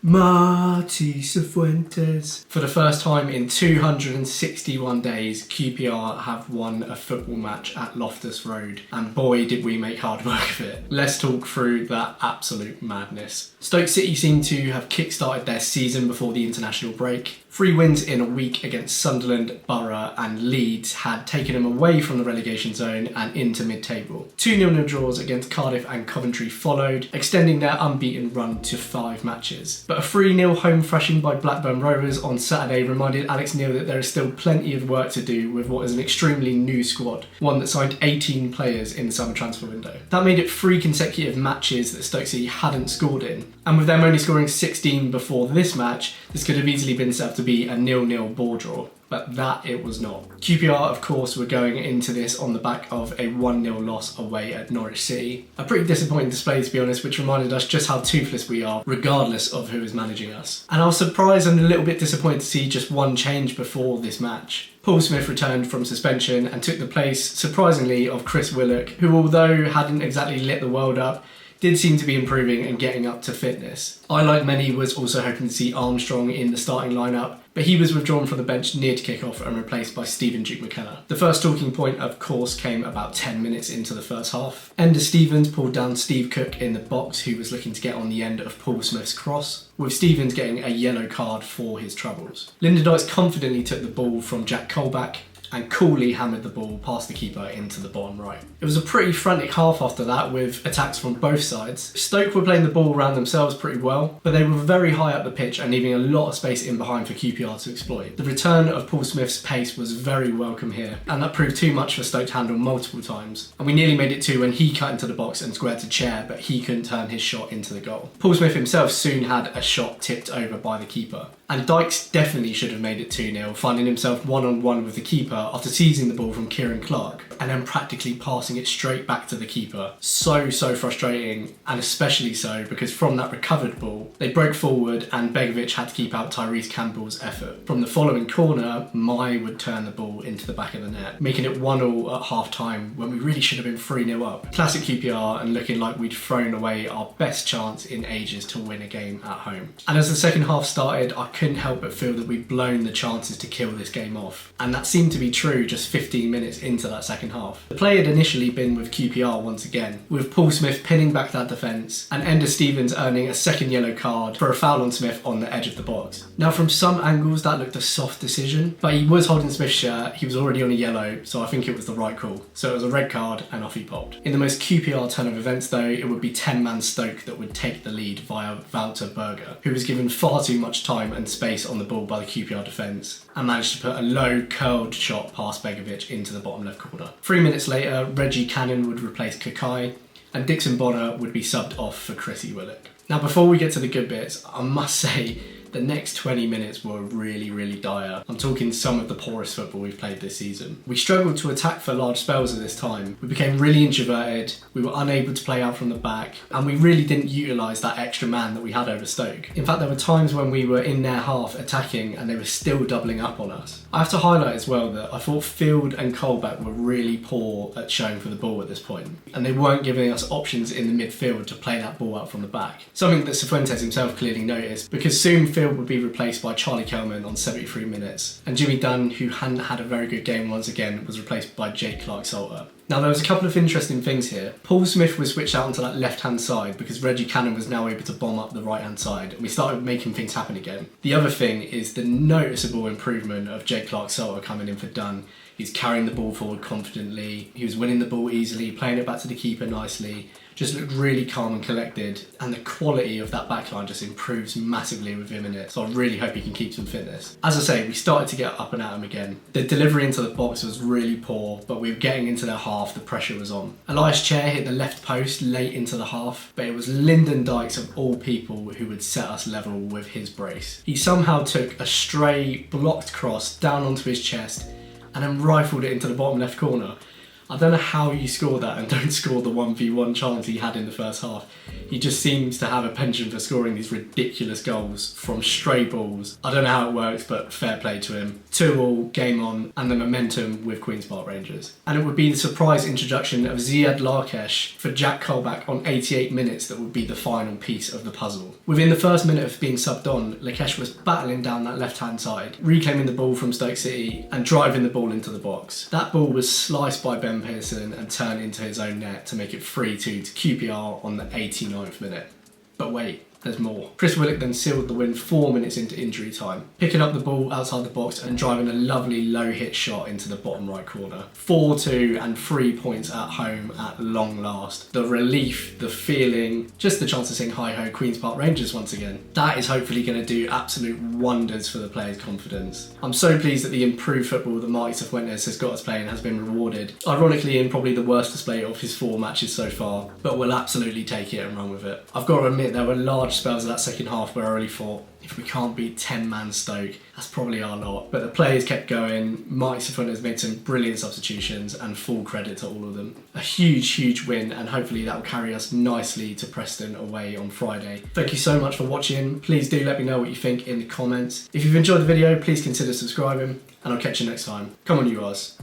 Marty Cifuentes. For the first time in 261 days, QPR have won a football match at Loftus Road, and boy did we make hard work of it. Let's talk through that absolute madness. Stoke City seem to have kick-started their season before the international break. 3 wins in a week against Sunderland, Borough and Leeds had taken them away from the relegation zone and into mid-table. 2 0-0 draws against Cardiff and Coventry followed, extending their unbeaten run to 5 matches. But a 3-0 home thrashing by Blackburn Rovers on Saturday reminded Alex Neil that there is still plenty of work to do with what is an extremely new squad, one that signed 18 players in the summer transfer window. That made it 3 consecutive matches that Stoke City hadn't scored in, and with them only scoring 16 before this match, this could have easily been set up to be a 0-0 ball draw. But that it was not. QPR, of course, were going into this on the back of a 1-0 loss away at Norwich City. A pretty disappointing display, to be honest, which reminded us just how toothless we are, regardless of who is managing us. And I was surprised and a little bit disappointed to see just one change before this match. Paul Smith returned from suspension and took the place, surprisingly, of Chris Willock, who, although hadn't exactly lit the world up, did seem to be improving and getting up to fitness. I, like many, was also hoping to see Armstrong in the starting lineup, but he was withdrawn from the bench near to kick-off and replaced by Stephen Duke McKenna. The first talking point, of course, came about 10 minutes into the first half. Ender Stevens pulled down Steve Cook in the box, who was looking to get on the end of Paul Smith's cross, with Stevens getting a yellow card for his troubles. Lyndon Dykes confidently took the ball from Jack Colback and coolly hammered the ball past the keeper into the bottom right. It was a pretty frantic half after that, with attacks from both sides. Stoke were playing the ball around themselves pretty well, but they were very high up the pitch and leaving a lot of space in behind for QPR to exploit. The return of Paul Smith's pace was very welcome here, and that proved too much for Stoke to handle multiple times. And we nearly made it 2 when he cut into the box and squared to Chair, but he couldn't turn his shot into the goal. Paul Smith himself soon had a shot tipped over by the keeper. And Dykes definitely should have made it 2-0, finding himself one-on-one with the keeper after seizing the ball from Kieran Clark and then practically passing it straight back to the keeper. So frustrating, and especially so because from that recovered ball, they broke forward and Begovic had to keep out Tyrese Campbell's effort. From the following corner, Mai would turn the ball into the back of the net, making it 1-1 at half-time when we really should have been 3-0 up. Classic QPR, and looking like we'd thrown away our best chance in ages to win a game at home. And as the second half started, I couldn't help but feel that we'd blown the chances to kill this game off. And that seemed to be true just 15 minutes into that second half. The play had initially been with QPR once again, with Paul Smith pinning back that defence and Ender Stevens earning a second yellow card for a foul on Smith on the edge of the box. Now from some angles that looked a soft decision, but he was holding Smith's shirt, he was already on a yellow, so I think it was the right call. So it was a red card and off he popped. In the most QPR turn of events though, it would be 10-man Stoke that would take the lead via Wouter Berger, who was given far too much time and space on the ball by the QPR defence and managed to put a low curled shot past Begovic into the bottom left corner. 3 minutes later, Reggie Cannon would replace Kakai and Dixon Bonner would be subbed off for Chrissy Willock. Now before we get to the good bits, I must say the next 20 minutes were really dire. I'm talking some of the poorest football we've played this season. We struggled to attack for large spells at this time. We became really introverted, we were unable to play out from the back, and we really didn't utilise that extra man that we had over Stoke. In fact, there were times when we were in their half attacking and they were still doubling up on us. I have to highlight as well that I thought Field and Colback were really poor at showing for the ball at this point, and they weren't giving us options in the midfield to play that ball out from the back. Something that Cifuentes himself clearly noticed, because soon Field would be replaced by Charlie Kelman on 73 minutes, and Jimmy Dunn, who hadn't had a very good game once again, was replaced by Jake Clark-Salter. Now there was a couple of interesting things here. Paul Smith was switched out onto that left-hand side because Reggie Cannon was now able to bomb up the right-hand side, and we started making things happen again. The other thing is the noticeable improvement of Jake Clark-Salter coming in for Dunn. He's carrying the ball forward confidently, he was winning the ball easily, playing it back to the keeper nicely, just looked really calm and collected, and the quality of that backline just improves massively with him in it, so I really hope he can keep some fitness. As I say, we started to get up and at him again. The delivery into the box was really poor, but we were getting into their half, the pressure was on. Elias Chair hit the left post late into the half, but it was Lyndon Dykes of all people who would set us level with his brace. He somehow took a stray blocked cross down onto his chest and then rifled it into the bottom left corner. I don't know how you score that and don't score the 1v1 chance he had in the first half. He just seems to have a penchant for scoring these ridiculous goals from stray balls. I don't know how it works, but fair play to him. 2-2, game on, and the momentum with Queen's Park Rangers. And it would be the surprise introduction of Ziad Larkesh for Jack Colback on 88 minutes that would be the final piece of the puzzle. Within the first minute of being subbed on, Larkesh was battling down that left-hand side, reclaiming the ball from Stoke City and driving the ball into the box. That ball was sliced by Ben Pearson and turned into his own net to make it 3-2 to QPR on the 89th minute. But wait, there's more. Chris Willock then sealed the win 4 minutes into injury time, picking up the ball outside the box and driving a lovely low hit shot into the bottom right corner. 4-2 and 3 points at home at long last. The relief, the feeling, just the chance of seeing hi-ho Queen's Park Rangers once again. That is hopefully going to do absolute wonders for the players' confidence. I'm so pleased that the improved football that Marty Cifuentes has got us playing has been rewarded. Ironically in probably the worst display of his 4 matches so far, but we'll absolutely take it and run with it. I've got to admit there were large spells of that second half where I really thought, if we can't beat 10-man Stoke, that's probably our lot. But the players kept going. Marty Cifuentes made some brilliant substitutions and full credit to all of them. A huge win, and hopefully that will carry us nicely to Preston away on Friday. Thank you so much for watching. Please do let me know what you think in the comments. If you've enjoyed the video, please consider subscribing, and I'll catch you next time. Come on, you guys.